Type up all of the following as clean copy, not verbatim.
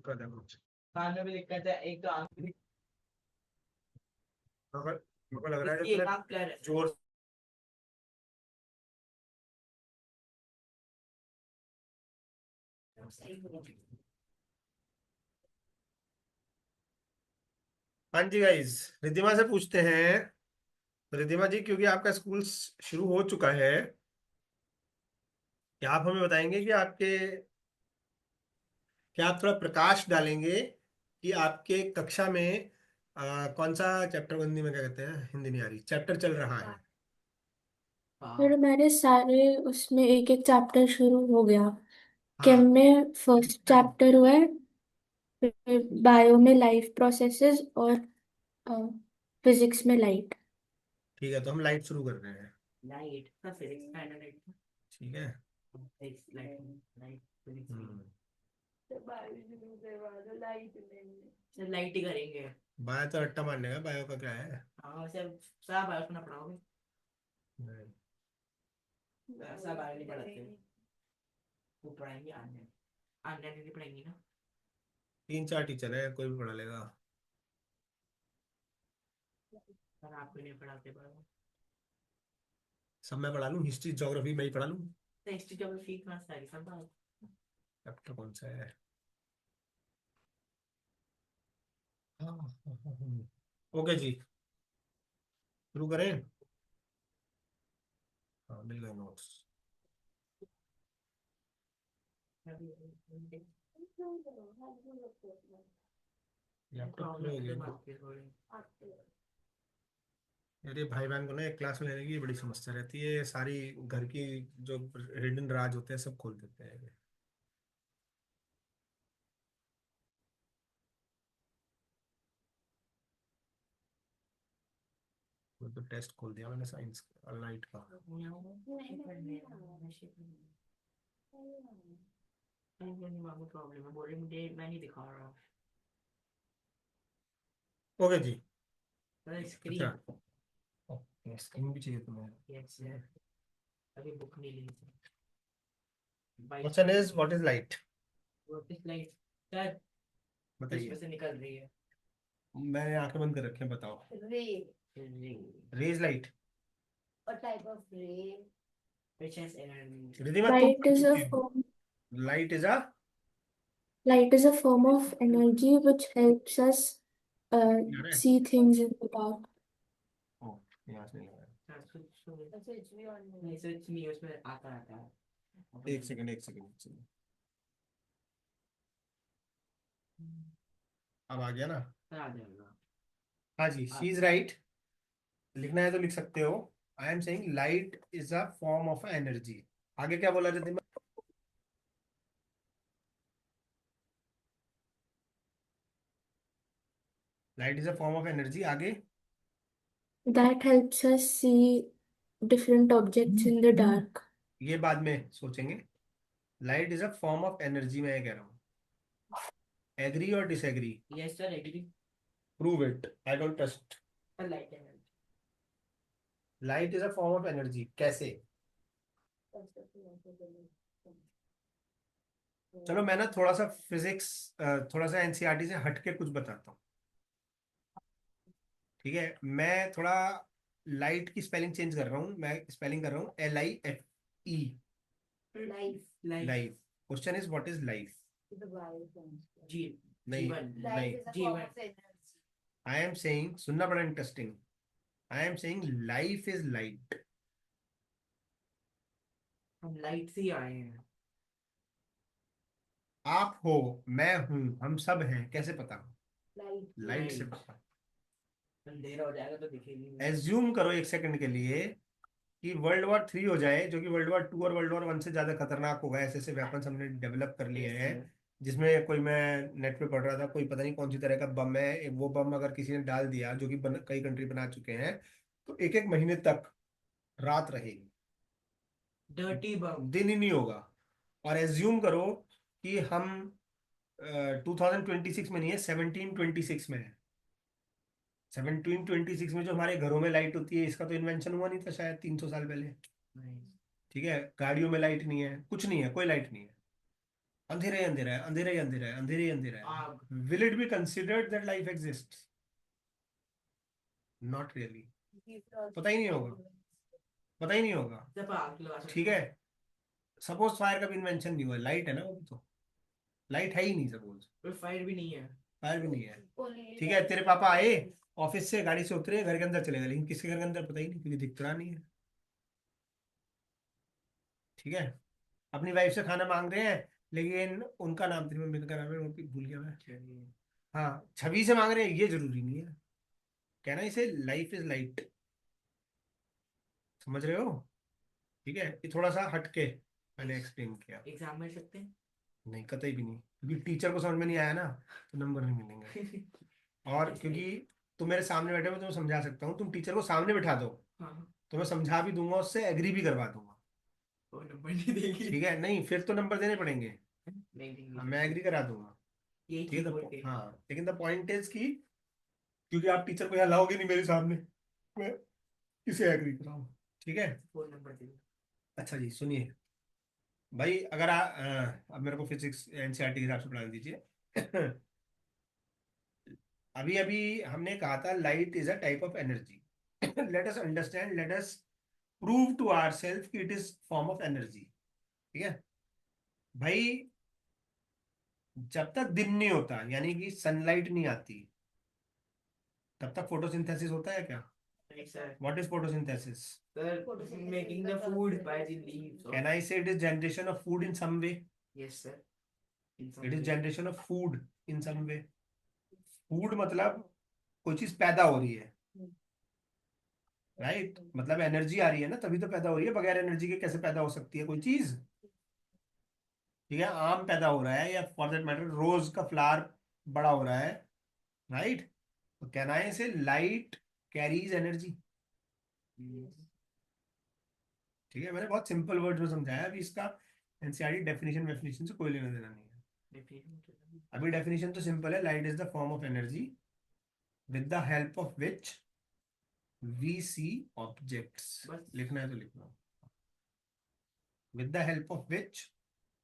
कुछ कान में भी दिक्कत है, एक तो आंख भी। मेरे को लग रहा है इसकी जब एक तूने आंख क्लियर है। जोर। हाँ जी गाइस, रिद्धिमा से पूछते हैं। रिद्धिमा जी, क्योंकि आपका स्कूल शुरू हो चुका है, क्या आप हमें बताएंगे कि आपके, क्या आप थोड़ा प्रकाश डालेंगे कि आपके कक्षा में कौन सा चैप्टर, हिंदी में क्या कहते हैं, हिंदी नहीं आ रही, चैप्टर चल रहा है? हाँ। फिर मेरे सारे उसमें एक एक चैप्टर शुरू हो गया। केम हाँ, में फर्स्ट चैप्टर हुआ है, फिर बायो में लाइफ प्रोसेसेस और फिजिक्स में लाइट। ठीक है, तो हम लाइट शुरू कर रहे हैं। लाइट का फिजिक्स का लाइट। ठीक है। Physics light. Light physics. हम्म। सर लाइट ही करेंगे। बायो तो रट्टा मारने का, बायो का क्या है? हाँ सर, सब बायो सुना पढ़ाओगे? नहीं। सब बायो नहीं पढ़ाते। वो पढ़ाएंगे आने आने नहीं पढ़ाएंगे ना। 3 4 टीचर है, कोई भी पढ़ा लेगा। सर आपको नहीं पढ़ाते बायो। सब मैं पढ़ा लूँ, हिस्ट्री ज्योग्राफी मैं ही पढ़ा लूँ। तो हिस्ट्री ज्योग्राफी कहाँ से आ रही सब बायो? चैप्टर कौन सा है? हाँ, हाँ, हाँ, हाँ। ओके जी, शुरू करें। हाँ, मिल गए नोट्स। लैपटॉप खुले हो गया। यार ये भाई बहन को ना एक क्लास में लेने की बड़ी समस्या रहती है, सारी घर की जो हिडन राज होते हैं सब खोल देते हैं। वो तो टेस्ट खोल दिया मैंने साइंस लाइट का। प्रॉब्लम है, बोल रही मुझे मैं नहीं दिखा रहा। ओके जी। स्क्रीन। अच्छा, ओके, स्क्रीन भी चाहिए तुम्हें? Yes sir. अभी बुक नहीं ली थी। Question is what is light? What is light? Sir बताइए। इसमें से निकल रही है। मैंने आंखें बंद कर रखे हैं, बताओ। Ray. Rays light. What type of ray? Which has energy? Ridhima तुम लाइट पढ़ इज अ चुकी हो। Form light is a, light is a form of energy which helps us see things in the dark. ओ, यहाँ से नहीं आ रहा switch भी ऑन नहीं, स्विच नहीं उसमें आता आता है। है। एक सेकंड, एक सेकंड, एक सेकंड। अब आ गया ना? आ जाएगा। हाँ जी, शी इज राइट। लिखना है तो लिख सकते हो। आई am saying light is a form of energy. आगे क्या बोला Ridhima? Light is a form of energy, आगे? That helps us see different objects in the dark. ये बाद में सोचेंगे। Light is a form of energy, मैं ये कह रहा हूँ। एग्री और disagree? Yes sir agree. Prove it, I don't trust. Light energy. Light is a form of energy, कैसे? चलो मैं ना थोड़ा सा फिजिक्स, थोड़ा सा एनसीईआरटी से हटके कुछ बताता हूँ। ठीक है, मैं थोड़ा लाइट की स्पेलिंग चेंज कर रहा हूँ, मैं स्पेलिंग कर रहा हूँ LIFE। Life. Life. Life. Question is what is life? जी। नहीं, जीवन। नहीं। जीवन। आई एम सेइंग, सुनना बड़ा interesting. I am saying life is light. हम लाइट से ही आए हैं। आप हो, मैं हूं, हम सब हैं, कैसे पता? लाइट लाइट से पता। अंधेरा हो जाएगा तो दिखेगी नहीं। एज्यूम करो एक सेकंड के लिए कि वर्ल्ड वॉर 3 हो जाए, जो कि वर्ल्ड वॉर 2 और वर्ल्ड वॉर 1 से ज्यादा खतरनाक होगा। ऐसे ऐसे वेपन्स हमने डेवलप कर लिए हैं, जिसमें कोई, मैं नेट पे पढ़ रहा था, कोई पता नहीं कौन सी तरह का बम है, वो बम अगर किसी ने डाल दिया, जो कि कई कंट्री बना चुके हैं, तो 1 1 महीने तक रात रहेगी, डर्टी बम। दिन ही नहीं होगा। और एज्यूम करो कि हम 2026 में नहीं है, 1726 में है। 1726 में जो हमारे घरों में लाइट होती है, इसका तो इन्वेंशन हुआ नहीं था शायद 300 साल पहले। ठीक है, गाड़ियों में लाइट नहीं है, कुछ नहीं है, कोई लाइट नहीं है। अंधेरा ही अंधेरा है, अंधेरा ही अंधेरा है, अंधेरा ही अंधेरा आग। है। Will it be considered that life exist? Not really. पता ही नहीं होगा, पता ही नहीं होगा। जब आग लगा ठीक सकते है, हैं। सपोज फायर का भी इन्वेंशन नहीं हुआ, लाइट है ना वो भी तो, लाइट है ही नहीं सपोज, कोई फायर भी नहीं है। फायर भी नहीं है। ठीक है, तेरे पापा आए ऑफिस से, गाड़ी से उतरे, घर के अंदर चले गए, लेकिन किसके घर के अंदर पता ही नहीं, क्योंकि दिख तो रहा नहीं है। ठीक है, अपनी वाइफ से खाना मांग रहे हैं, लेकिन उनका नाम, तेरी मम्मी का नाम है वो भी भूल गया मैं। चलिए। हाँ, छवि से मांग रहे हैं, ये जरूरी नहीं है। कहना इसे लाइफ इज लाइट, समझ रहे हो? ठीक है, ये थोड़ा सा हटके मैंने एक्सप्लेन किया। एग्जाम में सकते हैं। नहीं, कतई भी नहीं, क्योंकि टीचर को समझ में नहीं आया ना तो नंबर नहीं मिलेंगे। और ऐसे ही। क्योंकि तुम मेरे सामने बैठे हो, मैं तुम्हें समझा सकता हूँ, तुम टीचर को सामने बैठा दो हाँ। तो मैं समझा भी दूंगा, उससे एग्री भी करवा दूंगा। वो नंबर नहीं देगी। ठीक है, नहीं फिर तो नंबर देने पड़ेंगे। नहीं हाँ, देंगी। मैं एग्री करा दूंगा। यही ठीक चीज है, बोल तो के। हाँ, लेकिन द पॉइंट इज की, क्योंकि आप टीचर को यहाँ लाओगे नहीं मेरे सामने, मैं किसे एग्री कराऊँ? ठीक है। फोन नंबर दे। अच्छा जी, सुनिए भाई, अगर अब मेरे को फिजिक्स एनसीईआरटी के हिसाब से पढ़ा दीजिए। अभी अभी हमने कहा था light is a type of energy. Let us understand, let us prove to our self कि it is form of energy. ठीक है भाई, जब तक दिन नहीं होता, यानी कि सनलाइट नहीं आती, तब तक फोटोसिंथेसिस होता है क्या? नहीं sir. What is photosynthesis? Sir making the food by the leaves can of. I say it is generation of food in some way? Yes sir. In it some is way. Generation of food in some way. Food मतलब कोई चीज पैदा हो रही है, right? मतलब energy आ रही है ना, तभी तो पैदा हो रही है, बगैर एनर्जी के कैसे पैदा हो सकती है कोई चीज? ठीक है, आम पैदा हो रहा है, या फॉर दैट मैटर रोज का फ्लावर बड़ा हो रहा है, राइट? तो कहना है इसे लाइट कैरीज एनर्जी। ठीक है, मैंने बहुत सिंपल वर्ड में समझाया, अभी इसका एनसीईआरटी डेफिनेशन वेफिनेशन से कोई लेना देना नहीं है। अभी डेफिनेशन तो सिंपल है, light is the form of energy with the help of which we see objects. बस। लिखना है तो लिखना, with the help of which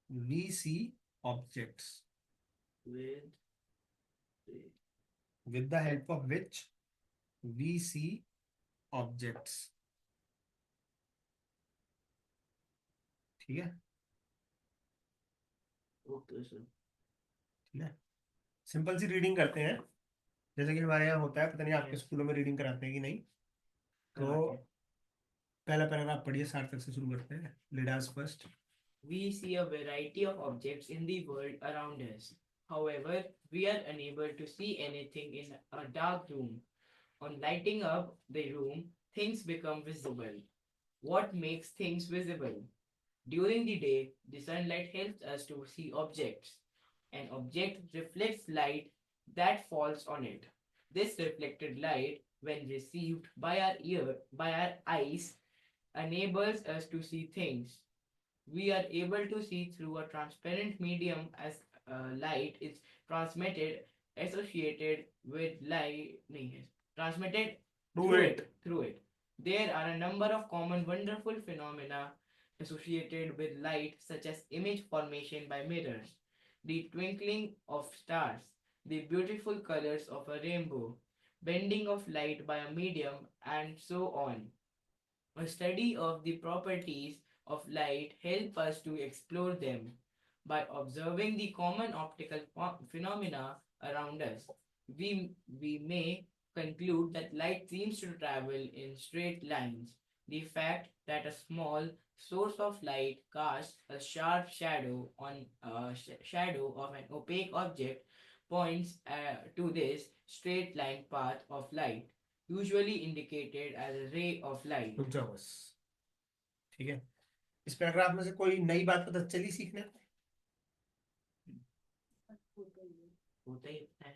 we see objects, with with the help of which we see objects. ठीक है, okay sir. ठीक है, simple सी reading करते हैं, जैसे कि हमारे यहाँ होता है, पता नहीं आपके यस। स्कूलों में रीडिंग कराते हैं कि नहीं। करवाते तो हैं। पहला पैराग्राफ पढ़िए, सार्थक से शुरू करते हैं, leaders first. We see a variety of objects in the world around us. However, we are unable to see anything in a dark room. On lighting up the room, things become visible. What makes things visible? During the day, the sunlight helps us to see objects. An object reflects light that falls on it. This reflected light, when received by our eyes, enables us to see things. We are able to see through a transparent medium as light is transmitted associated with light transmitted do through it. it. There are a number of common wonderful phenomena associated with light, such as image formation by mirrors, the twinkling of stars, the beautiful colors of a rainbow, bending of light by a medium, and so on. A study of the properties of light help us to explore them. By observing the common optical phenomena around us, we may conclude that light seems to travel in straight lines. The fact that a small source of light casts a sharp shadow on a shadow of an opaque object points to this straight line path of light, usually indicated as a ray of light. रुक जाओ बस। ठीक है, इस paragraph में से कोई नई बात पता चली सीखने को? होता ही है।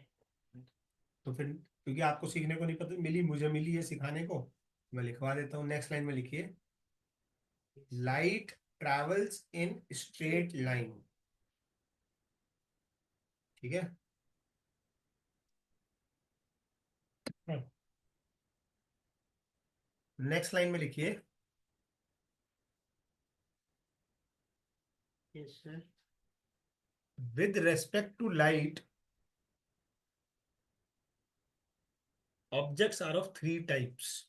तो फिर, क्योंकि आपको सीखने को नहीं पता मिली, मुझे मिली है सिखाने को, मैं लिखवा देता हूँ। नेक्स्ट लाइन में लिखिए, light travels in straight line. ठीक है, नेक्स्ट लाइन में लिखिए, Yes, sir. With respect to light objects are of three types.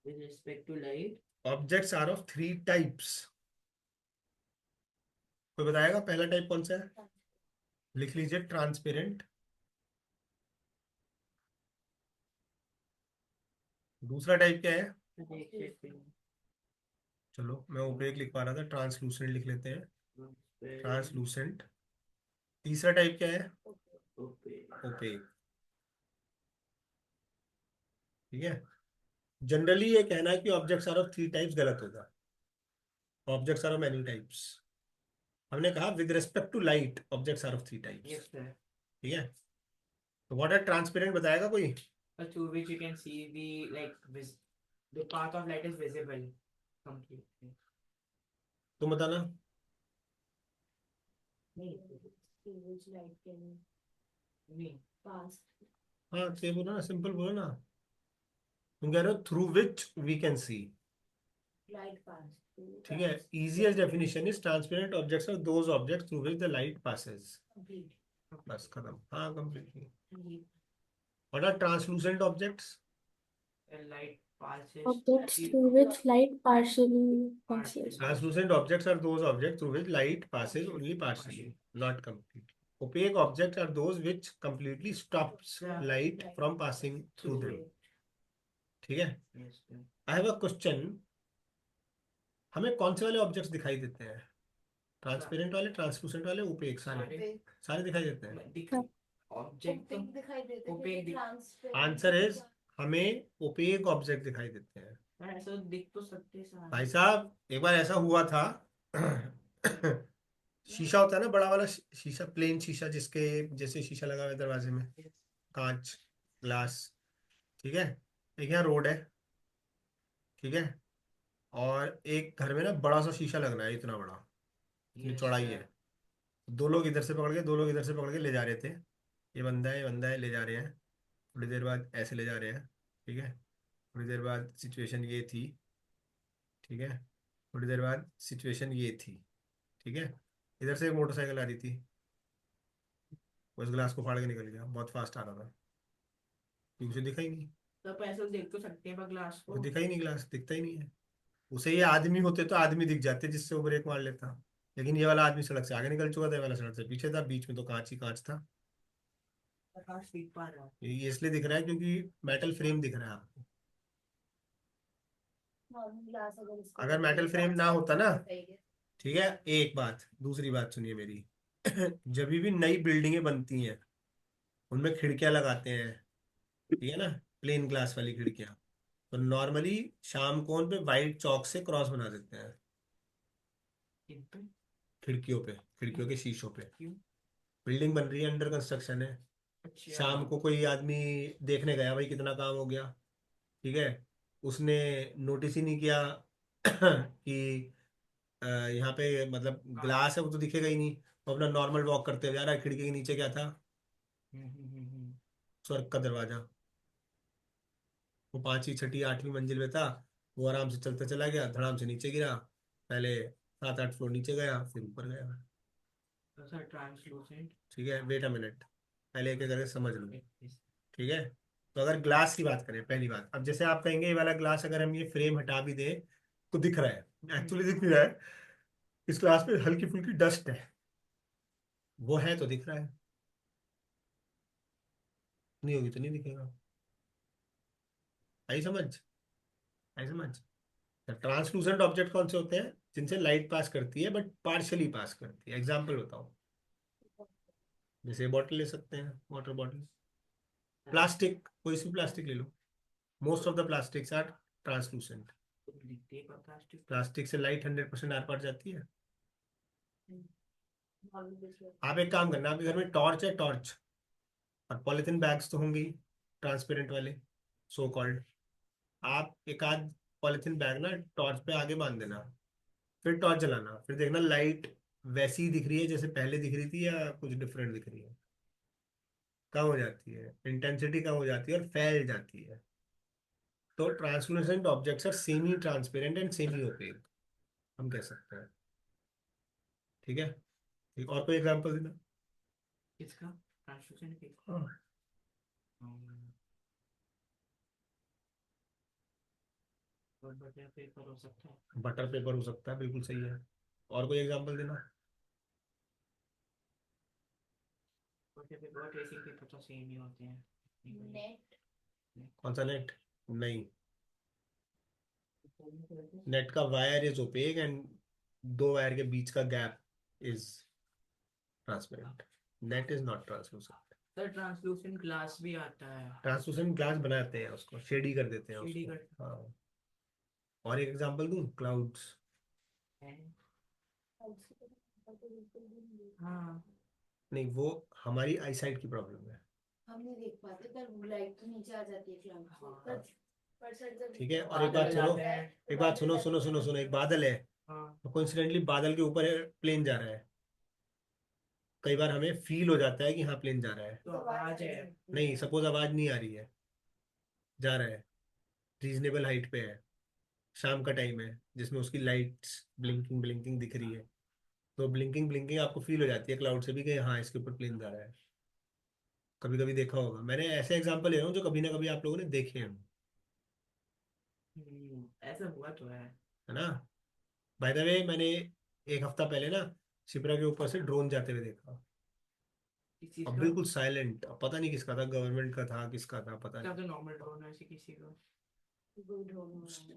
With respect to light, objects are of three types. कोई बताएगा पहला टाइप कौन सा है? लिख लीजिए, ट्रांसपेरेंट. दूसरा टाइप क्या है? चलो मैं ओपेक लिख पा रहा था, ट्रांसलूसेंट लिख लेते हैं. ट्रांसलूसेंट. तीसरा टाइप क्या है? ओपेक. ठीक है. जनरली ये कहना है कि objects are of three types गलत होगा. Objects are of many types. हमने कहा with respect to light objects are of three types. yes sir. ठीक है. तो व्हाट आर ट्रांसपेरेंट बताएगा कोई? Through which you can see the path of light is visible completely. तुम बताना. Through which light can नहीं pass. हाँ ये बोलो ना, सिंपल बोलो ना. तुम कह रहे हो through which we can see. Light pass. ठीक है. Easiest definition is transparent objects are those objects through which the light passes. Complete. बस खत्म. हाँ completely. Complete. What are translucent objects? a light passes Objects through through which light partially passes. Translucent objects are those objects through which light passes only partially, not completely. Opaque objects are those which completely stops light from passing through them. ठीक है. yes sir. I have a question. हमें कौन से वाले objects दिखाई देते हैं? Transparent वाले, ट्रांसलूसेंट वाले, ओपेक, सारे सारे दिखाई देते हैं. Object तो दिखाई देते हैं opaque ट्रांसपेरेंट. आंसर इज हमें ओपेक ऑब्जेक्ट दिखाई देते हैं. ऐसा दिख तो सकते सारे. भाई साहब एक बार ऐसा हुआ था. शीशा होता है ना, बड़ा वाला शीशा, प्लेन शीशा जिसके जैसे शीशा लगा हुआ है दरवाजे में, कांच, ग्लास. ठीक है. एक यहाँ रोड है. ठीक है. और एक घर में ना बड़ा सा शीशा लगना है, इतना बड़ा, इतनी Yes, चौड़ाई sir. है. दो लोग इधर से पकड़ के, दो लोग इधर से पकड़ के ले जा रहे थे. ये बंदा है, ये बंदा है, ले जा रहे हैं. थोड़ी देर बाद ऐसे ले जा रहे हैं. ठीक है. थोड़ी देर बाद सिचुएशन ये थी. ठीक है. थोड़ी देर बाद सिचुएशन ये थी. ठीक है. इधर से एक मोटरसाइकिल आ रही थी. वो इस ग्लास को फाड़ के निकल गया, बहुत फास्ट आ रहा था. क्योंकि उसे दिखा ही नहीं. तो ऐसा देख तो सकते हैं पर ग्लास वो को. दिखा ही नहीं, ग्लास दिखता ही नहीं है. उसे ये आदमी होते तो आदमी दिख जाते जिससे वो ब्रेक मार लेता. लेकिन ये वाला आदमी सड़क से आगे निकल चुका था, ये वाला सड़क से पीछे था, बीच में तो कांच ही कांच था. प्रकाश दिख पा रहा है. ये इसलिए दिख रहा है क्योंकि मेटल फ्रेम दिख रहा है आपको. अगर मेटल फ्रेम ना होता ना. ठीक है. एक बात, दूसरी बात सुनिए मेरी. जब भी नई बिल्डिंगें बनती हैं उनमें खिड़कियां लगाते हैं. ठीक है ना, प्लेन ग्लास वाली खिड़कियां. तो नॉर्मली शाम को उन पे वाइट चौक से क्रॉस बना देते हैं. इन पे खिड़कियों पे, खिड़कियों के शीशों पे. क्यों? बिल्डिंग बन रही है, अंडर कंस्ट्रक्शन है. अच्छा. शाम को कोई आदमी देखने गया, भाई कितना काम हो गया. ठीक है. उसने नोटिस ही नहीं किया कि यहाँ पे मतलब ग्लास है, वो तो दिखेगा ही नहीं. वो अपना नॉर्मल वॉक करते हुए जा रहा है. खिड़की के नीचे क्या था? हम्म. स्वर्ग का दरवाजा. वो पांचवी छठी आठवीं मंजिल में था. वो आराम से चलता चला गया, धड़ाम से नीचे गिरा. पहले 7-8 फ्लोर नीचे गया, फिर ऊपर गया. तो सर ट्रांसलूसेंट. ठीक है. वेट अ मिनट, पहले एक एक करके समझ लो. ठीक है. तो अगर ग्लास की बात करें, पहली बात, अब जैसे आप कहेंगे ये वाला ग्लास अगर हम ये फ्रेम हटा भी दें तो दिख रहा है, एक्चुअली दिख नहीं रहा है. इस ग्लास पे हल्की फुल्की डस्ट है, वो है तो दिख रहा है. नहीं होगी तो नहीं दिखेगा. आई समझ? आई समझ. ट्रांसलूसेंट ऑब्जेक्ट कौन से होते हैं? जिनसे लाइट पास करती है बट पार्शियली पास करती है. एग्जाम्पल बताओ. जैसे बॉटल ले सकते हैं, वाटर बॉटल. प्लास्टिक, कोई सी प्लास्टिक ले लो. Most of the plastics are translucent. दिखते पर प्लास्टिक. प्लास्टिक से लाइट 100% आर पार जाती है. आप एक काम करना, आपके घर में टॉर्च है, टॉर्च, और पॉलिथीन बैग्स तो होंगे ट्रांसपेरेंट वाले, सो कॉल्ड. आप एक आध पॉलिथीन बैग ना टॉर्च पे आगे बांध देना. फिर टॉर्च जलाना, फिर देखना लाइट वैसी ही दिख रही है जैसे पहले दिख रही थी या कुछ डिफरेंट दिख रही है. कम हो जाती है, इंटेंसिटी कम हो जाती है और फैल जाती है. तो translucent objects are semi transparent and semi opaque, हम कह सकते हैं. ठीक है. ठीक, और कोई एग्जांपल देना। इसका ट्रांसल्यूशन के हाँ, बटर पेपर हो सकता है। बटर पेपर हो सकता है, बिल्कुल सही है। और कोई एग्जांपल देना। बटर पेपर और ट्रेसिंग पेपर तो सेम ही होते हैं। नेट। कौन सा नेट? नहीं, नेट का वायर इज ओपेक एंड दो वायर के बीच का gap is transparent. Net is not translucent. Sir translucent glass भी आता है। ट्रांसलूसेंट ग्लास बनाते हैं, उसको शेडी कर देते हैं शेडी उसको। कर हाँ, और एक एग्जांपल दूं, क्लाउड्स। हाँ नहीं, वो हमारी आईसाइट की प्रॉब्लम है। हम नहीं देख पाते पर लाइट तो नीचे आ जाती है क्लाउड से। हाँ। पर सर जब ठीक है, और एक बादल बात सुनो, जाते हैं। एक बात सुनो सुनो सुनो सुनो, एक बादल है, हाँ तो कोइंसिडेंटली बादल के ऊपर प्लेन जा रहा है। कई बार हमें फील हो जाता है कि हाँ प्लेन जा रहा है। तो आवाज है। नहीं, सपोज आवाज नहीं आ रही है, जा रहा है, रीजनेबल हाइट पे है, शाम का टाइम है जिसमें उसकी लाइट्स ब्लिंकिंग ब्लिंकिंग दिख रही है, तो ब्लिंकिंग ब्लिंकिंग आपको फील हो जाती है क्लाउड से भी कि हाँ इसके ऊपर प्लेन जा रहा है। कभी कभी देखा होगा, मैंने ऐसे एग्जांपल ले रहा हूँ जो कभी ना कभी आप लोगों ने देखे हैं, ऐसा हुआ तो है ना। बाय द वे, मैंने एक हफ्ता पहले ना शिप्रा के ऊपर से ड्रोन जाते हुए देखा। इस चीज अब का। बिल्कुल साइलेंट, अब पता नहीं किसका था, गवर्नमेंट का था, किसका था पता क्या नहीं। तो नॉर्मल ड्रोन है ऐसे किसी का।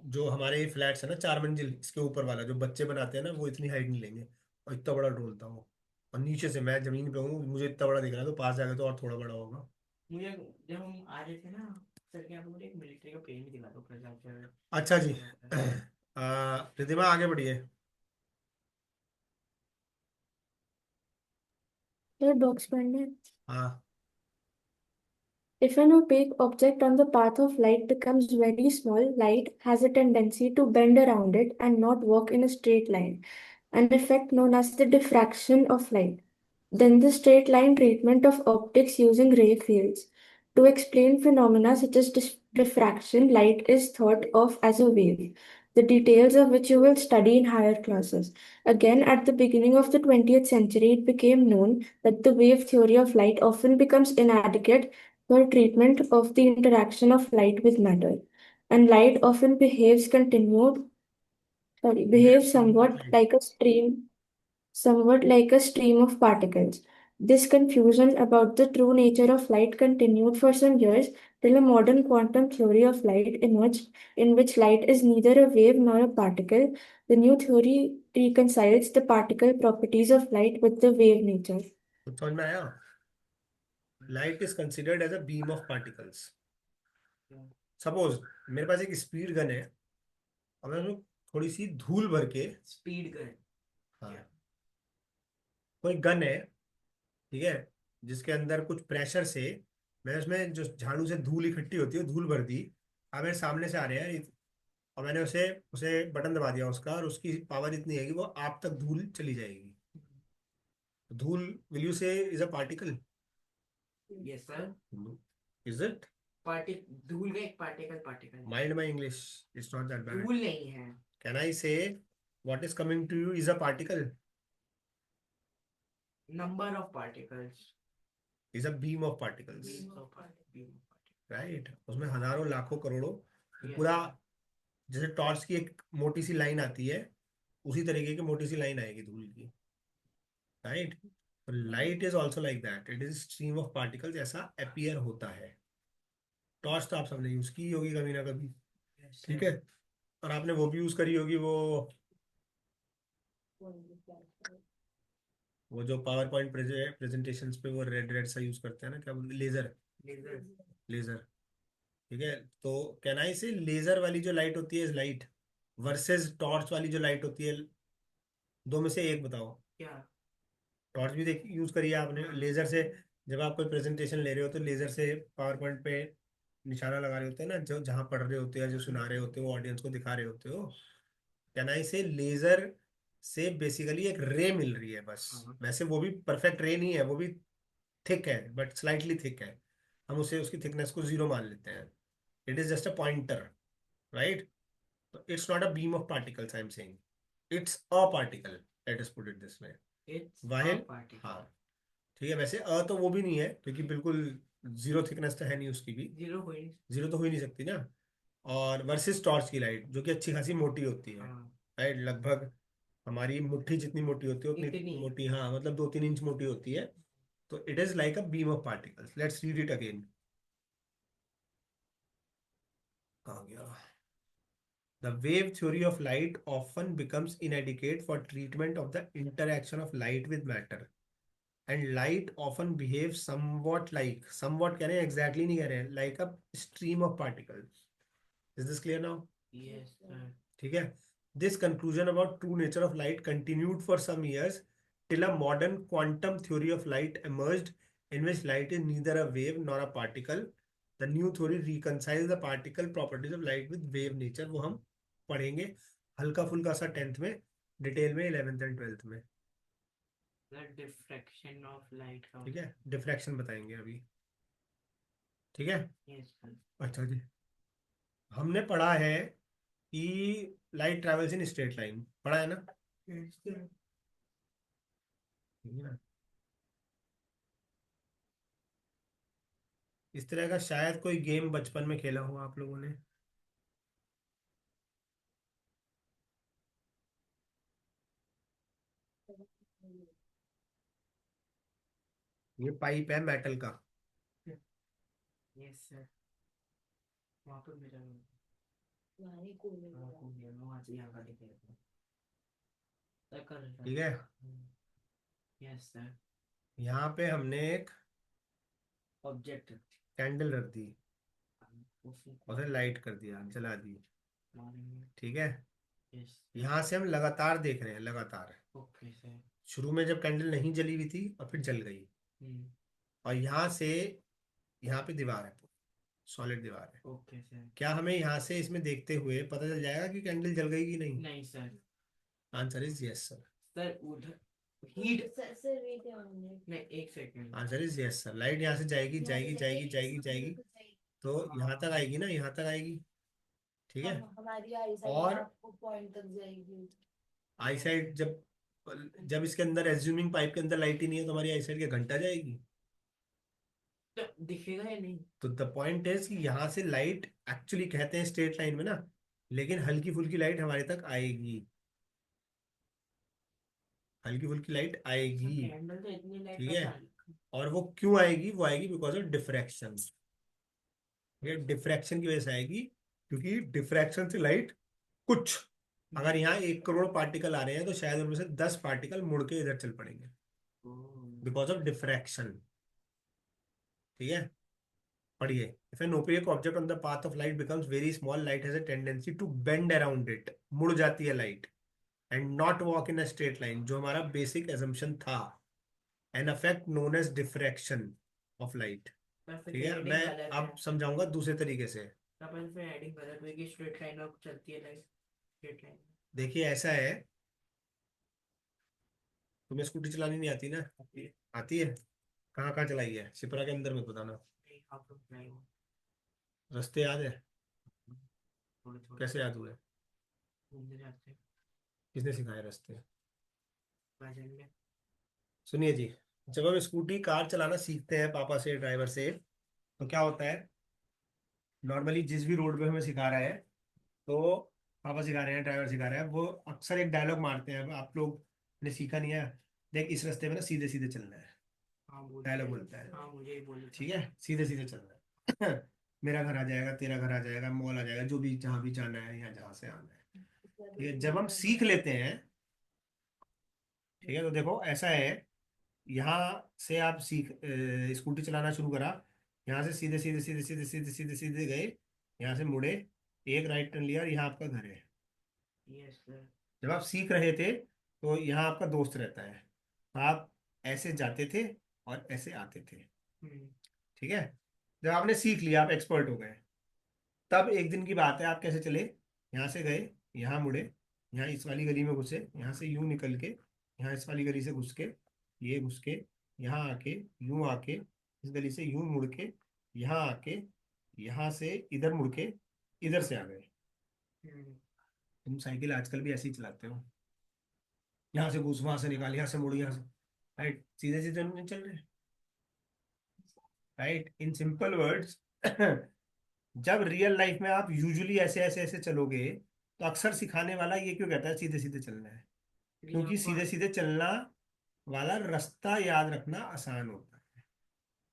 जो हमारे फ्लैट्स है ना 4 मंजिल, इसके ऊपर वाला जो बच्चे बनाते हैं ना, वो इतनी हाइट नहीं लेंगे, और इतना बड़ा ड्रोन था वो। और नीचे से मैं जमीन पे हूँ, मुझे इतना बड़ा दिख रहा है, तो पास जाकर तो और थोड़ा बड़ा होगा। मुझे जब हम आ रहे थे ना सर के यहाँ पे मुझे एक मिलिट्री का प्लेन भी दिखा दो प्रेजेंट। अच्छा जी। रिधिमा आगे बढ़िए। ये डॉग्स पढ़ने हैं। हाँ। If an opaque object on the path of light becomes very small, light has a tendency to bend around it and not walk in a straight line, an effect known as the diffraction of light. Then the straight line treatment of optics using ray fields. To explain phenomena such as diffraction, light is thought of as a wave, the details of which you will study in higher classes. Again, at the beginning of the 20th century, it became known that the wave theory of light often becomes inadequate for treatment of the interaction of light with matter, and light often behaves somewhat like a stream of particles. This confusion about the true nature of light continued for some years till a modern quantum theory of light emerged, in which light is neither a wave nor a particle. The new theory reconciles the particle properties of light with the wave nature. कुछ समझ में आया? Light is considered as a beam of particles. Suppose मेरे पास एक speed gun है, और मैं उसमें थोड़ी सी धूल भर के, स्पीड गन। हाँ, कोई गन है, ठीक है, जिसके अंदर कुछ प्रेशर से मैंने उसमें जो झाड़ू से धूल इकट्ठी होती है धूल भर दी। अब मेरे सामने से आ रहे हैं, और मैंने उसे उसे बटन दबा दिया उसका, और उसकी पावर इतनी है कि वो आप तक धूल चली जाएगी। धूल, will you say is a particle? Yes sir. Is it? धूल का एक particle. Mind my English, it's not that bad. धूल नहीं है। Can I say what is coming to you is a particle? Number of particles. Is a beam of particles, right. उसमें हजारों लाखों करोड़ों, पूरा जैसे टॉर्च की एक मोटी सी लाइन आती है, उसी तरीके की मोटी सी लाइन आएगी धूल की, right. Light is also like that, it is stream of particles, ऐसा अपीयर होता है। टॉर्च तो आप सबने यूज की होगी कभी ना कभी, ठीक है। और आपने वो भी यूज करी होगी, वो जो पावर पॉइंट प्रेजेंटेशंस पे वो रेड रेड सा यूज करते हैं ना, क्या बोलते हैं, लेजर। लेजर। लेजर, ठीक है। तो कैन आई से लेजर वाली जो लाइट होती है लाइट वर्सेस टॉर्च वाली जो लाइट होती है, दो में से एक बताओ। क्या? टॉर्च भी देख यूज करी है आपने, लेजर से जब आप कोई प्रेजेंटेशन ले रहे हो तो लेजर से पावर पॉइंट पे निशाना लगा रहे होते हैं ना, जो जहाँ पढ़ रहे होते हैं, जो सुना रहे होते हो, ऑडियंस को दिखा रहे होते हो। कैन आई से लेजर से बेसिकली एक रे मिल रही है बस। वैसे वो भी परफेक्ट रे नहीं है, वो भी थिक है, बट स्लाइटली थिक है। हम उसे उसकी थिकनेस को 0 मान लेते हैं। It is just a pointer, right. So it's not a beam of particles, I'm saying. It's a particle. Let us put it this way. It's वाहिल a particle. हाँ ठीक है। वैसे तो वो भी नहीं है क्योंकि बिल्कुल जीरो थिकनेस तो है नहीं उसकी भी, जीरो हो ही नहीं। जीरो तो हो ही नहीं सकती ना। और वर्सेस टॉर्च की लाइट जो कि अच्छी खासी मोटी होती है, हाँ राइट, लगभग हमारी मुट्ठी जितनी मोटी होती है उतनी इतनी। मोटी, हाँ मतलब 2-3 इंच मोटी होती है। तो it is like a beam of particles. Let's read it again. कहाँ गया? The wave theory of light often becomes inadequate for treatment of the interaction of light with matter. And light often behaves somewhat like, somewhat कह रहे हैं, exactly नहीं कह रहे हैं, like a stream of particles. Is this clear now? Yes sir. ठीक है। This conclusion about true nature of light continued for some years till a modern quantum theory of light emerged, in which light is neither a wave nor a particle. The new theory reconciles the particle properties of light with wave nature. वो हम पढ़ेंगे हल्का फुल्का सा 10th में, detail में 11th and 12th में। The diffraction of light from. ठीक है, डिफ्रैक्शन बताएंगे अभी। ठीक है। Yes sir. अच्छा जी, हमने पढ़ा है कि light travels in straight line, पढ़ा है ना? Yes sir. ठीक है ना? इस तरह का शायद कोई गेम बचपन में खेला हो आप लोगों ने। ये पाइप है मेटल का। Yes sir. वहाँ पे मेरा वहाँ कूलर में वहाँ से यहाँ का दिख रहा है कर रहा ठीक है, है। Yes sir. यहाँ पे हमने एक Object. कैंडल रख दी उसको और फिर लाइट कर दिया, जला दी। मारेंगे। ठीक है, Yes. यहाँ से हम लगातार देख रहे हैं, लगातार। Okay sir. शुरू में जब कैंडल नहीं जली हुई थी और फिर जल गई, हम्म। और यहाँ से यहाँ पे दीवार है, सॉलिड दीवार है। Okay sir. क्या हमें यहाँ से इसमें देखते हुए पता चल जाएगा कि कैंडल जल गई कि नहीं? नहीं sir. Answer is yes sir. Sir उधर हीट नहीं, एक second. Answer is yes sir. Light यहाँ से जाएगी जाएगी जाएगी जाएगी जाएगी, तो यहाँ तक आएगी ना, यहाँ तक आएगी। ठीक है, हमारी आई और आपको पॉइंट तक जाएगी। आई साइड जब जब इसके अंदर एज्यूमिंग पाइप के अंदर लाइट ही नहीं है तो हमारी आई साइड के घंटा जाएगी। तो दिखेगा या नहीं? तो द पॉइंट इज कि यहाँ से लाइट एक्चुअली कहते हैं स्ट्रेट लाइन में ना, लेकिन हल्की फुल्की लाइट हमारे तक आएगी, हल्की फुल्की लाइट आएगी। कैंडल तो इतनी लाइट ठीक का है, था। और वो क्यों आएगी? वो आएगी बिकॉज ऑफ डिफ्रैक्शन। ये डिफ्रैक्शन की वजह से आएगी, क्योंकि डिफ्रैक्शन से लाइट कुछ, अगर यहाँ 1 करोड़ पार्टिकल आ रहे हैं तो शायद उनमें से 10 पार्टिकल मुड़ के इधर चल पड़ेंगे बिकॉज ऑफ डिफ्रैक्शन। ठीक है, पढ़िए। If an opaque object on the path of light becomes very small, light has a tendency to bend around it, मुड़ जाती है light, and not walk in a straight line, जो हमारा basic assumption था, an effect known as diffraction of light. ठीक है, मैं अब समझाऊंगा दूसरे तरीके से। अपन फिर हेडिंग गलत हुई कि स्ट्रेट लाइन में चलती है लाइट। स्ट्रेट लाइन देखिए ऐसा है, तुम्हें स्कूटी चलानी नहीं आती ना? आती है। कहाँ कहाँ चलाई है? शिप्रा के अंदर में बताना। नहीं, आप लोग नहीं हो। रास्ते याद है? थोड़े थोड़े कैसे याद हुए? घूमने जाते हैं किसने सिखाए रास्ते? बाजार में। सुनिए जी, जब हम स्कूटी कार चलाना सीखते हैं पापा से, ड्राइवर से, तो क्या होता है, नॉर्मली जिस भी रोड पे हमें सिखा रहा है, तो पापा सिखा रहे हैं, ड्राइवर सिखा रहे हैं, वो अक्सर एक डायलॉग मारते हैं, आप लोग ने सीखा नहीं है, देख इस रास्ते में ना सीधे सीधे चलना है। हाँ बोल। डायलॉग बोलता है। हाँ मुझे ही बोल। ठीक है, सीधे सीधे चलना है। मेरा घर आ जाएगा, तेरा घर आ जाएगा, मॉल आ जाएगा, जो भी जहाँ भी जाना है या जहाँ से आना है। ठीक है, जब हम सीख लेते हैं, ठीक है, तो देखो ऐसा है, यहाँ से आप स्कूटी चलाना शुरू करा, यहाँ से सीधे सीधे सीधे सीधे सीधे सीधे सीधे गए, यहाँ से मुड़े, एक राइट टर्न लिया और यहाँ आपका घर है। Yes sir. जब आप सीख रहे थे तो यहाँ आपका दोस्त रहता है, आप ऐसे जाते थे और ऐसे आते थे। ठीक है, जब आपने सीख लिया, आप एक्सपर्ट हो गए, तब एक दिन की बात है, आप कैसे चले, यहाँ से गए, यहाँ मुड़े, यहाँ इस वाली गली में घुसे, यहाँ से यूं निकल के, यहाँ इस वाली गली से घुस के, ये घुस के, यहाँ आके, यूं आके, इस गली से यूं मुड़ के, यहाँ आके, यहाँ से इधर मुड़ के, इधर से आ गए। तुम साइकिल आजकल भी ऐसे ही चलाते हो। यहाँ से घुस, वहां से निकाल, यहाँ से मुड़, यहाँ से, राइट, सीधे सीधे नहीं चल रहे, राइट। इन सिंपल वर्ड्स जब रियल लाइफ में आप यूजुअली ऐसे ऐसे ऐसे चलोगे, तो अक्सर सिखाने वाला ये क्यों कहता है सीधे सीधे चलना है? क्योंकि सीधे सीधे चलना वाला रास्ता याद रखना आसान होता है।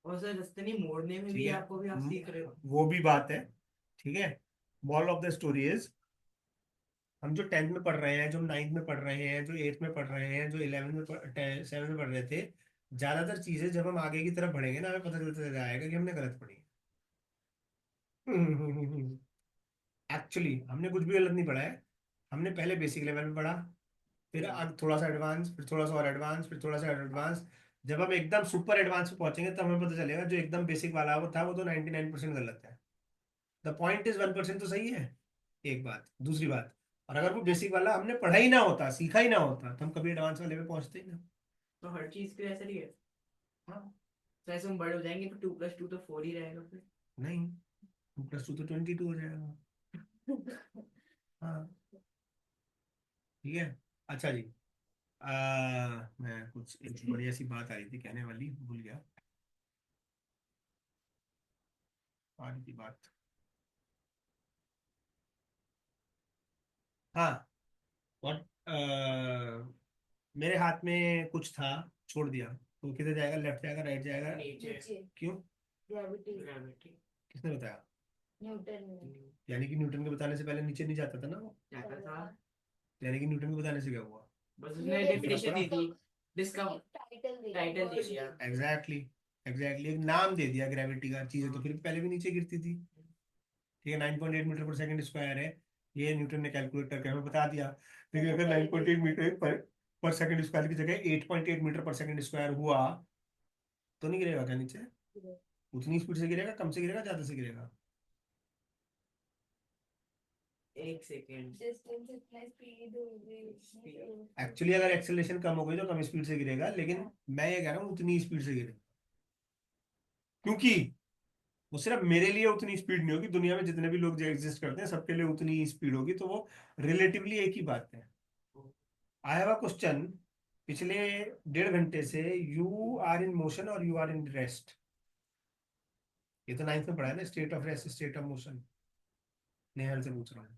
और सर रास्ते नहीं मोड़ने में ठीक भी है, आपको भी आप सीख रहे हो। वो भी बात है। ठीक है, moral of the story is, हम जो 10th में पढ़ रहे हैं, जो 9th में पढ़ रहे हैं, जो 8th में पढ़ रहे हैं, जो 11th में 7th में पढ़ रहे थे, ज्यादातर चीजें जब हम आगे की तरफ बढ़ेंगे ना, हमें पता चलता जाएगा कि हमने गलत पढ़ी। एक्चुअली हमने कुछ भी गलत नहीं पढ़ा है। हमने पहले बेसिक लेवल में पढ़ा, फिर अब थोड़ा सा एडवांस, फिर थोड़ा सा और एडवांस, फिर थोड़ा सा एडवांस। जब हम एकदम सुपर एडवांस पे पहुंचेंगे तब हमें पता चलेगा जो एकदम बेसिक वाला वो था, वो तो 99% गलत है। द पॉइंट इज 1% तो सही है। एक बात, दूसरी बात, और अगर वो बेसिक वाला हमने पढ़ा ही ना होता, सीखा ही ना होता, तो हम कभी एडवांस वाले पे पहुंचते ही ना। तो हर चीज के ऐसा नहीं है। हाँ। तो ऐसे हम बड़े हो जाएंगे तो 2+2 तो 4 ही रहेगा फिर। नहीं, 2+2 तो 22 हो जाएगा। हाँ, ठीक है। अच्छा जी, मैं कुछ एक बढ़िया सी बात आ रही थी कहने वाली, भूल गया। आ रही थी बात, हाँ। और मेरे हाथ में कुछ था, छोड़ दिया, तो किधर जाएगा? लेफ्ट जाएगा, राइट जाएगा? नीचे। क्यों? ग्रेविटी। ग्रेविटी। किसने बताया? न्यूटन ने। यानी कि न्यूटन के बताने से पहले नीचे नहीं जाता था ना वो? जाता था। यानी कि न्यूटन के बताने से क्या हुआ? बस उसने डेफिनेशन दी थी। डिस्कवर टाइटल टाइटल दे दिया। एग्जैक्टली, एग्जैक्टली, एक नाम दे दिया ग्रेविटी का। चीजें तो फिर पहले भी नीचे गिरती थी। ठीक है, 9.8 मीटर पर सेकंड स्क्वायर है, ये न्यूटन ने कैलकुलेट करके हमें बता दिया। लेकिन अगर 9.8 मीटर पर सेकंड स्क्वायर की जगह 8.8 मीटर पर सेकंड स्क्वायर हुआ, तो नहीं गिरेगा क्या नीचे? उतनी स्पीड से गिरेगा, कम से गिरेगा, ज्यादा से गिरेगा? एक सेकेंड। डिस्टेंस इतना स्पीड होगी। एक्चुअली अगर एक्सेलरेशन कम हो गई तो कम स्पीड से गिरेगा, लेकिन मैं ये कह रहा हूँ उतनी स्पीड से गिरेगा। क्योंकि वो सिर्फ मेरे लिए उतनी स्पीड नहीं होगी, दुनिया में जितने भी लोग जो एग्जिस्ट करते हैं सबके लिए उतनी स्पीड होगी, तो वो रिलेटिवली एक ही बात है। I have a question. पिछले 1.5 घंटे से यू आर इन मोशन और यू आर इन रेस्ट। ये तो 9th में पढ़ा है ना, state of rest, state of motion. Nehal से पूछ रहा हूँ।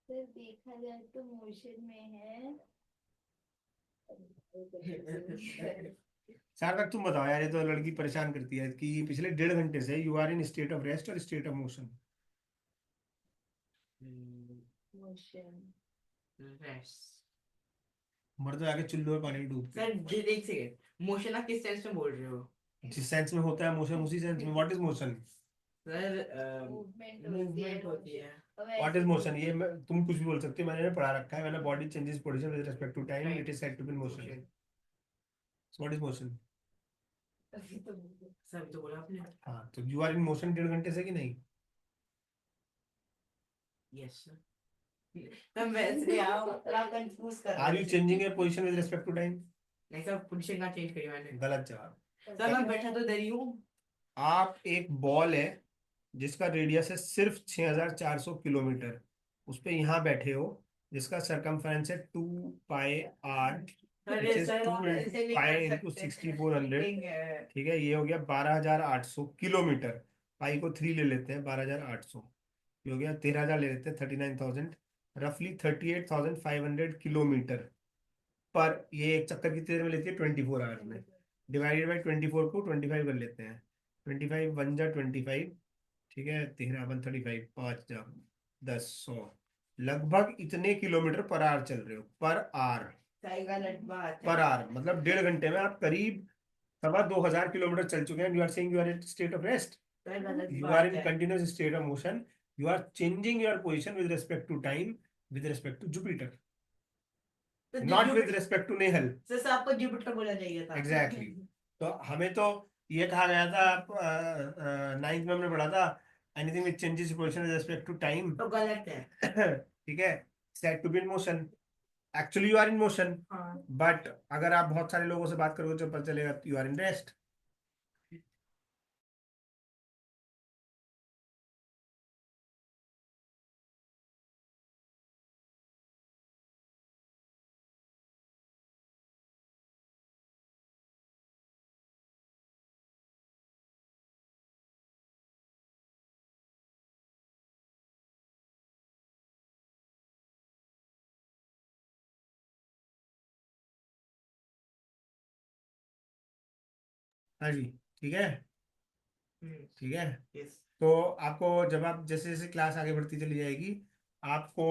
सर देखा जाए तो मोशन में है। सार्थक तुम बताओ यार, ये तो लड़की परेशान करती है कि पिछले 1.5 घंटे से you are in state of rest और state of motion. Motion. Rest. मर तो आगे चुल्लू में पानी में डूबते सर हैं। एक सेकेंड, मोशन आप किस सेंस में बोल रहे हो? जिस सेंस में होता है मोशन, उसी सेंस में। What is motion? Sir movement movement होती है। What is motion? ये तुम कुछ भी बोल सकते हो, मैंने पढ़ा रखा है। When body changes position with respect to time it is said to be in motion. So what is motion? Sir अभी तो बोला आपने। हाँ, तो यू आर इन मोशन 1.5 घंटे से कि नहीं? Yes sir. तब वैसे आप कंफ्यूज कर आर रहे यू थे। Changing your position with respect to time? नहीं सर, पोजीशन का चेंज करी मैंने। गलत जवाब। सर मैं बैठा तो इधर ही हूँ। आप एक बॉल है जिसका रेडियस है सिर्फ 6400 किलोमीटर, उस पे यहाँ बैठे हो, जिसका सरकमफेरेंस है 2πr, अरे विच इज सर 2 आप ऐसे नहीं पाई कर इंटू सकते। 6400। Cheating है। ठीक है, ये हो गया 12,800 किलोमीटर। पाई को 3 ले लेते हैं, 12,800। ये हो गया 13,000, ले लेते हैं 39,000, रफली 38,500 किलोमीटर पर। ये एक चक्कर की देर में लेती है 24 आवर्स में। डिवाइडेड बाई 24 को 25 कर लेते हैं। 25 वन जा 25, ठीक है, 13 1 35, 5 जा 10, 100। लगभग इतने किलोमीटर पर आवर चल रहे हो, पर आवर। सही गलत बात है। पर आवर मतलब 1.5 घंटे में आप करीब 2,500 किलोमीटर चल चुके हैं। You are saying you are in state of rest, सही गलत you are बात in है। continuous state of motion, you are changing your position with respect to time, with respect to Jupiter, तो not with respect to Nehal. Sir आपको Jupiter बोलना चाहिए था। Exactly. तो हमें तो ये कहा गया था, 9th में हमने पढ़ा था, anything which changes position with respect to time, तो गलत है। ठीक है, said to be in motion. Actually you are in motion, हाँ। but अगर आप बहुत सारे लोगों से बात करोगे तो पता चलेगा you are in rest. हाँ जी, ठीक है, ठीक है। Yes. तो आपको जब आप जैसे जैसे क्लास आगे बढ़ती चली जाएगी, आपको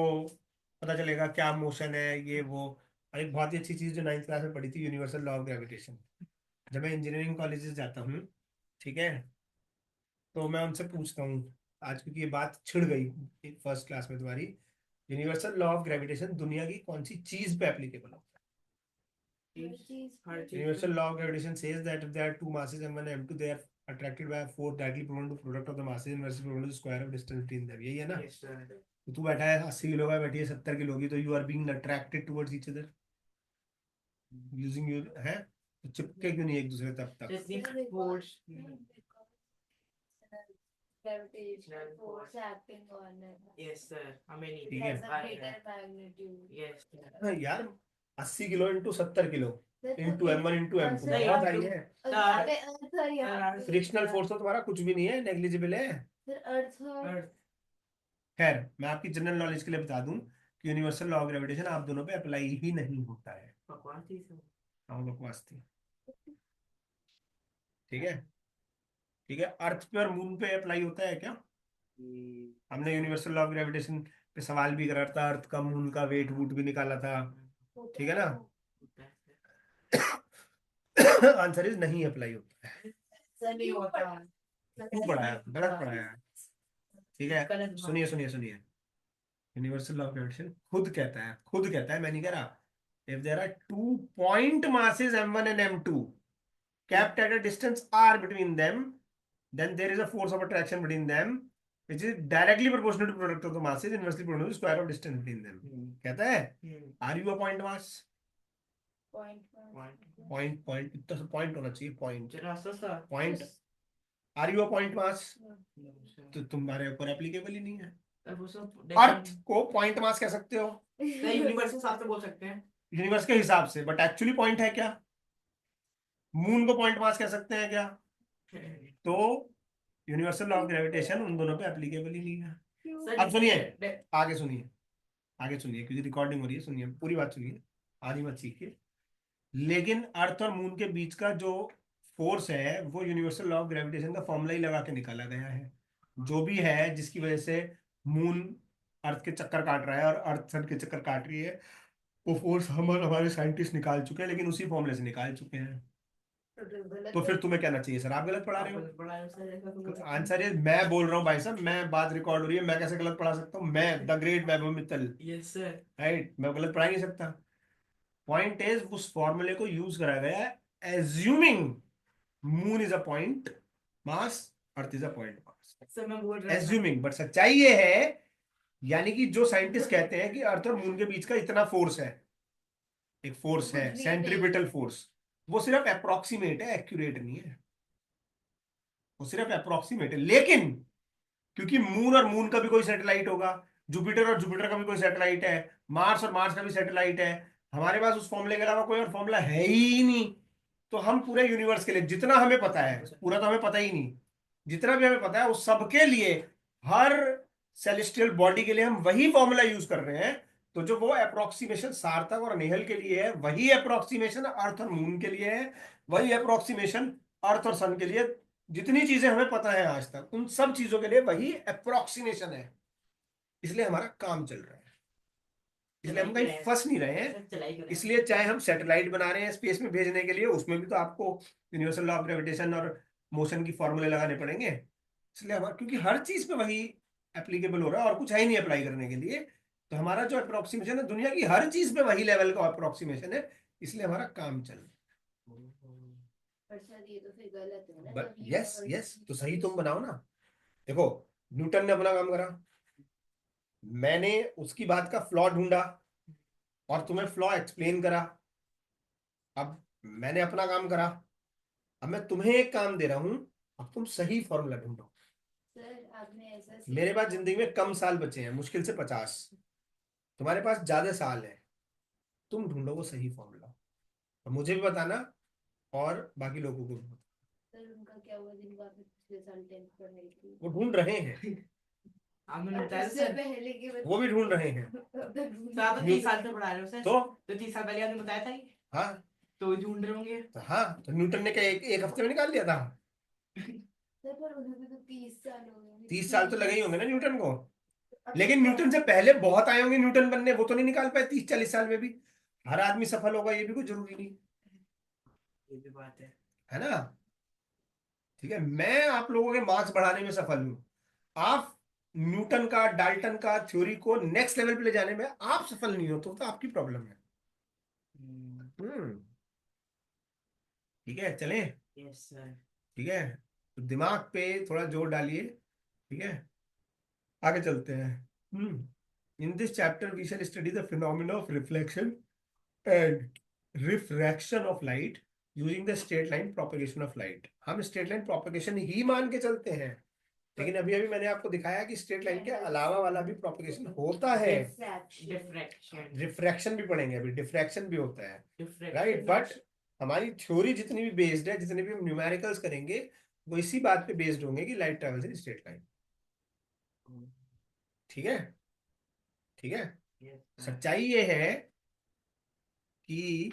पता चलेगा क्या मोशन है ये वो। और एक बहुत ही अच्छी चीज़ जो 9th क्लास में पढ़ी थी, यूनिवर्सल लॉ ऑफ ग्रेविटेशन। जब मैं इंजीनियरिंग कॉलेजेस जाता हूँ, ठीक है, तो मैं उनसे पूछता हूँ आज, क्योंकि ये बात छिड़ गई फर्स्ट क्लास में तुम्हारी, यूनिवर्सल लॉ ऑफ ग्रेविटेशन दुनिया की कौन सी चीज पे एप्लीकेबल होता हर है? चीज universal law of gravitation says that if there are two masses m1 and m2 they are attracted by a force directly proportional to product of the masses inversely proportional to the square of distance between them, यही है ना? Yes, sir. तो तू बैठा है 80 kilo का, बैठी है 70 किलो की, तो you are being attracted towards each other using your है, तो चिपके क्यों नहीं एक दूसरे तब तक? Just the force. Gravitational force acting on it. Yes, sir. How many? ठीक है। Has a greater magnitude. Yes, sir. हाँ यार, 80 kilo into 70 kilo into m1 into m2 sir, बहुत up आई to- है। सर यहाँ पे फ्रिक्शनल फोर्स तो तुम्हारा कुछ भी नहीं है, नेग्लिजिबल है। सर अर्थ और Earth. खैर, मैं आपकी जनरल नॉलेज के लिए बता दूं कि यूनिवर्सल लॉ ऑफ ग्रेविटेशन आप दोनों पे अप्लाई ही नहीं होता है। बकवास थी सर. हाँ, बकवास थी। ठीक है, ठीक है। अर्थ पे और मून पे अप्लाई होता है क्या? हमने यूनिवर्सल लॉ ऑफ ग्रेविटेशन पे सवाल भी करा था, अर्थ का मून का वेट वूट भी निकाला था, ठीक है ना? आंसर इज नहीं अप्लाई होता है। सर नहीं होता. क्यों पढ़ाया? गलत पढ़ाया। ठीक है, गलत बात. सुनिए सुनिए सुनिए, यूनिवर्सल लॉ ऑफ ग्रेविटेशन खुद कहता है, मैं नहीं कह रहा। If there are 2 point masses m1 and m2 kept at a distance r between them, then there is a force of attraction between them which is directly proportional to product of the masses inversely proportional to the square of distance between them. कहता है are you a point mass? point इतना सा point होना चाहिए, point जरा सा point are you a point mass? तो तुम्हारे ऊपर एप्लीकेबल ही नहीं है। वो सब अर्थ को पॉइंट मास कह सकते हो यूनिवर्स के हिसाब से बोल सकते हैं. यूनिवर्स के हिसाब से, बट एक्चुअली पॉइंट है क्या? मून को पॉइंट मास कह सकते हैं क्या? तो यूनिवर्सल लॉ ऑफ ग्रेविटेशन उन दोनों पे एप्लीकेबल ही नहीं है। अब सुनिए, आगे सुनिए, आगे सुनिए, क्योंकि रिकॉर्डिंग हो रही है, सुनिए पूरी बात सुनिए, आधी मत सीखिए। लेकिन अर्थ और मून के बीच का जो फोर्स है वो यूनिवर्सल लॉ ऑफ ग्रेविटेशन का फॉर्मूला ही लगा के निकाला गया है। जो भी है जिसकी वजह से मून अर्थ के चक्कर काट रहा है और अर्थ सन के चक्कर काट रही है, वो फोर्स हमारे साइंटिस्ट निकाल चुके हैं, लेकिन उसी फॉर्मूले से निकाल चुके हैं। तो फिर तुम्हें कहना चाहिए सर आप गलत पढ़ा रहे हो। आंसर है, मैं बोल रहा हूँ भाई साहब, मैं बात रिकॉर्ड हो रही है, मैं कैसे गलत पढ़ा सकता हूँ? मैं the great Vaibhav Mittal, yes sir. Right, मैं गलत पढ़ा ही नहीं सकता। पॉइंट इज उस फॉर्मूले को यूज करा गया है assuming moon is a point mass, earth is a point mass, sir मैं बोल रहा एज्यूमिंग। बट सच्चाई ये है, यानी कि जो साइंटिस्ट कहते हैं कि अर्थ और मून के बीच का इतना फोर्स है, एक फोर्स है सेंट्रीपिटल फोर्स, वो सिर्फ अप्रोक्सीमेट है, एक्यूरेट नहीं है, वो सिर्फ अप्रोक्सीमेट है। लेकिन क्योंकि मून और मून का भी कोई सैटेलाइट होगा, जुपिटर और जुपिटर का भी कोई सैटेलाइट है, मार्स और मार्स का भी सैटेलाइट है, हमारे पास उस फॉर्मूले के अलावा कोई और फॉर्मूला है ही नहीं। तो हम पूरे यूनिवर्स के लिए जितना हमें पता है, पूरा तो हमें पता ही नहीं, जितना भी हमें पता है उस सबके लिए, हर सेलेस्टियल बॉडी के लिए हम वही फॉर्मूला यूज कर रहे हैं। तो जो वो अप्रोक्सीमेशन सार्थक और नेहल के लिए है, वही अप्रोक्सीमेशन अर्थ और मून के लिए है, वही अप्रोक्सीमेशन अर्थ और सन के लिए। जितनी चीजें हमें पता है आज तक, उन सब चीजों के लिए वही अप्रोक्सीमेशन है। इसलिए हमारा काम चल रहा है, इसलिए हम कहीं फंस नहीं रहे हैं। इसलिए चाहे हम सैटेलाइट बना रहे हैं स्पेस में भेजने के लिए, उसमें भी तो आपको यूनिवर्सल लॉ ऑफ ग्रेविटेशन और मोशन की फॉर्मूले लगाने पड़ेंगे। इसलिए हमारा, क्योंकि हर चीज पे वही एप्लीकेबल हो रहा है और कुछ है ही नहीं अप्लाई करने के लिए, तो हमारा जो अप्रोक्सीमेशन है दुनिया की हर चीज पे वही लेवल का अप्रोक्सीमेशन है, इसलिए हमारा काम चल रहा है। सर ये तो फिर गलत है ना। बट यस यस, तो सही तुम बनाओ ना। देखो, न्यूटन ने अपना काम करा, मैंने उसकी बात का फ्लॉ ढूंढा और तुम्हें फ्लॉ एक्सप्लेन करा। अब मैंने अपना काम करा, अब मैं तुम्हें एक काम दे रहा हूं, अब तुम सही फॉर्मूला ढूंढो। सर आपने ऐसा मेरे पास जिंदगी में कम साल बचे हैं, मुश्किल से 50, तुम्हारे पास ज्यादा साल है, तुम ढूंढो वो सही फॉर्मूला, और मुझे भी बताना और बाकी लोगों को भी बताना। सर उनका क्या हुआ जिनको आपने पिछले साल 10th पढ़ाई थी? वो ढूंढ रहे हैं, आपने बताया उससे सर. पहले के वो भी ढूंढ रहे हैं। तो आप 30 साल से पढ़ा रहे हो सर. तो 30 साल पहले आपने बताया था ही. हाँ, तो ढूंढ रहे होंगे। तो हाँ, तो न्यूटन ने क्या एक हफ्ते में निकाल दिया था? सर पर उन्हें भी तो 30 साल हो गए। 30 साल तो लगे ही होंगे ना न्यूटन को। अब लेकिन तो न्यूटन से पहले बहुत आए होंगे न्यूटन बनने, वो तो नहीं निकाल पाए 30-40 साल में भी। हर आदमी सफल होगा ये भी कोई जरूरी नहीं, ये भी बात है ना? ठीक है, मैं आप लोगों के मार्क्स बढ़ाने में सफल हूं। आप न्यूटन का, डाल्टन का थ्योरी को नेक्स्ट लेवल पे ले जाने में आप सफल नहीं हो तो आपकी प्रॉब्लम है। है। हम्म। ठीक है, चलें? Yes sir. ठीक है, तो दिमाग पे थोड़ा जोर डालिए। ठीक है, आगे चलते हैं। In this chapter we shall study the phenomena of reflection and refraction of light using the straight line propagation of light. हम स्ट्रेट लाइन प्रोपगेशन ही मान के चलते हैं, लेकिन अभी अभी मैंने आपको दिखाया कि स्ट्रेट लाइन के अलावा वाला भी प्रोपगेशन होता है। डिफ्रैक्शन। रिफ्रैक्शन भी पढ़ेंगे अभी, डिफ्रैक्शन भी होता है, राइट? डिफ्रैक्शन। बट हमारी थ्योरी जितनी भी बेस्ड है, जितने भी हम न्यूमेरिकल्स करेंगे, वो इसी बात पे बेस्ड होंगे कि light travels in straight line. ठीक है, ठीक है। सच्चाई ये है कि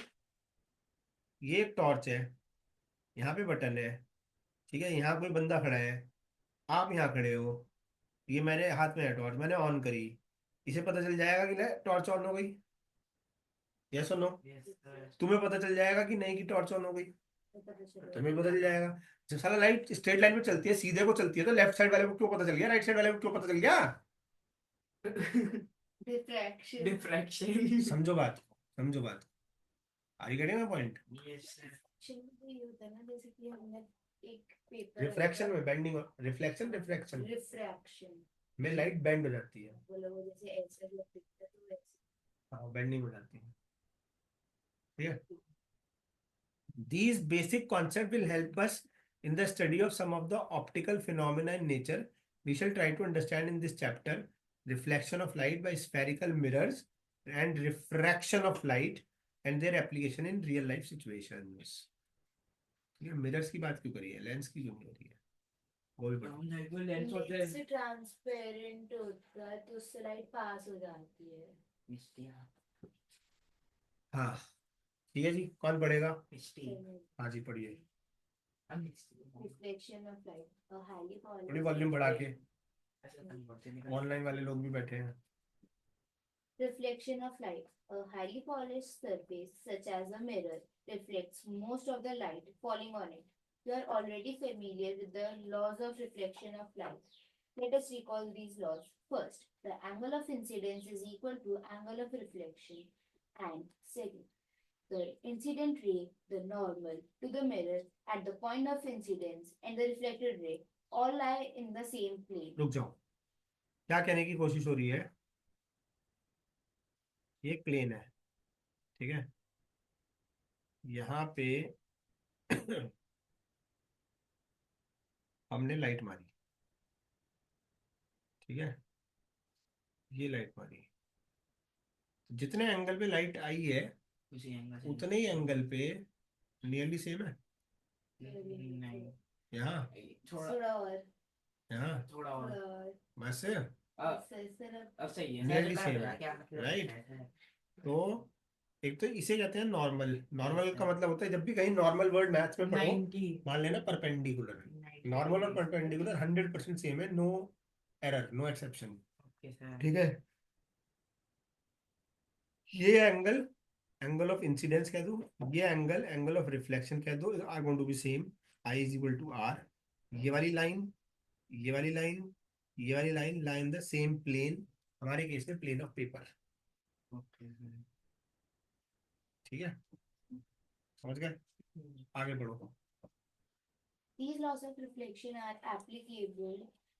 ये एक टॉर्च है, यहाँ पे बटन है, ठीक है, यहाँ कोई बंदा खड़ा है, आप यहाँ खड़े हो, ये मेरे हाथ में है टॉर्च, मैंने ऑन करी, इसे पता चल जाएगा कि टॉर्च ऑन हो गई? यस और नो? तुम्हें पता चल जाएगा कि नहीं कि टॉर्च ऑन हो गई? तुम्हें पता चल जाएगा। जब साला लाइट स्ट्रेट लाइन में चलती है, सीधे को चलती है, तो लेफ्ट साइड वाले को क्यों पता चल गया, राइट साइड वाले को क्यों पता चल गया? डिफ्रैक्शन। डिफ्रैक्शन। समझो बात को, समझो बात को। Are you getting my point? Yes sir. तो ये होता है ना, जैसे कि हमने एक पेपर रिफ्रैक्शन में बेंडिंग, रिफ्लेक्शन रिफ्रैक्शन रिफ्रैक्शन में लाइट बेंड हो जाती है। बोलो, वो जैसे ऐसे दिखता है तो वैसे। हाँ, बेंडिंग हो जाती है। ठीक है, these basic concepts will help us in the study of some of the optical phenomena in nature. We shall try to understand in this chapter reflection of light by spherical mirrors and refraction of light and their application in real life situations. ये mirrors की बात क्यों करी है, lens की क्यों नहीं हो रही है? गोल बटन। लेंस होता है। से ट्रांसपेरेंट होता है तो उससे लाइट पास हो जाती है। हाँ, ठीक है जी, कौन पढ़ेगा? मिस्टी। हाँ जी, पढ़िए। रिफ्लेक्शन ऑफ लाइट हाईली थोड़ी वॉल्यूम बढ़ा के, ऑनलाइन ऑनलाइन वाले लोग भी बैठे हैं। Reflection of light. A highly polished surface, such as a mirror, reflects most of the light falling on it. You are already familiar with the laws of reflection of light. Let us recall these laws. First, the angle of incidence is equal to angle of reflection. And second, the incident ray, the normal, to the mirror at the point of incidence and the reflected ray all lie in the same plane. रुक जाओ, क्या कहने की कोशिश हो रही है? ये एक प्लेन है, ठीक है, यहाँ पे हमने लाइट मारी, ठीक है, ये लाइट मारी, जितने एंगल पे लाइट आई है उसी एंगल से उतने ही एंगल पे नियरली सेम है। नहीं, यहाँ, थोड़ा और यहाँ, थोड़ा और। बस अब सही है Nearly सर, same पता है, क्या मतलब right? है। तो एक तो इसे कहते हैं नॉर्मल। नॉर्मल का मतलब होता है, जब भी कहीं नॉर्मल वर्ड मैथ्स में पढ़ो, 90 मान लेना परपेंडिकुलर। नॉर्मल और परपेंडिकुलर 100% सेम है, no error, no exception. Okay sir. ठीक है, ये एंगल एंगल ऑफ इंसिडेंस कह दो, ये एंगल एंगल ऑफ रिफ्लेक्शन कह दो, are going to be same, i is equal to r. ये वाली लाइन, ये वाली लाइन, ये वाली line line the same plane, हमारे केस में plane of paper. Okay sir. ठीक है, समझ गए? आगे बढ़ो। These laws of reflection are applicable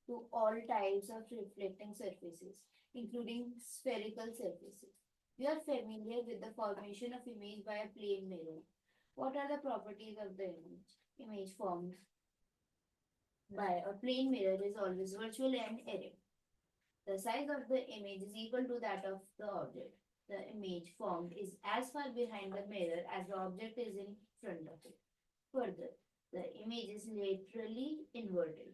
to all types of reflecting surfaces, including spherical surfaces. You are familiar with the formation of image by a plane mirror. What are the properties of the image? Image formed by a plane mirror is always virtual and erect. The size of the image is equal to that of the object. The image formed is as far behind the mirror as the object is in front of it. Further, the image is laterally inverted.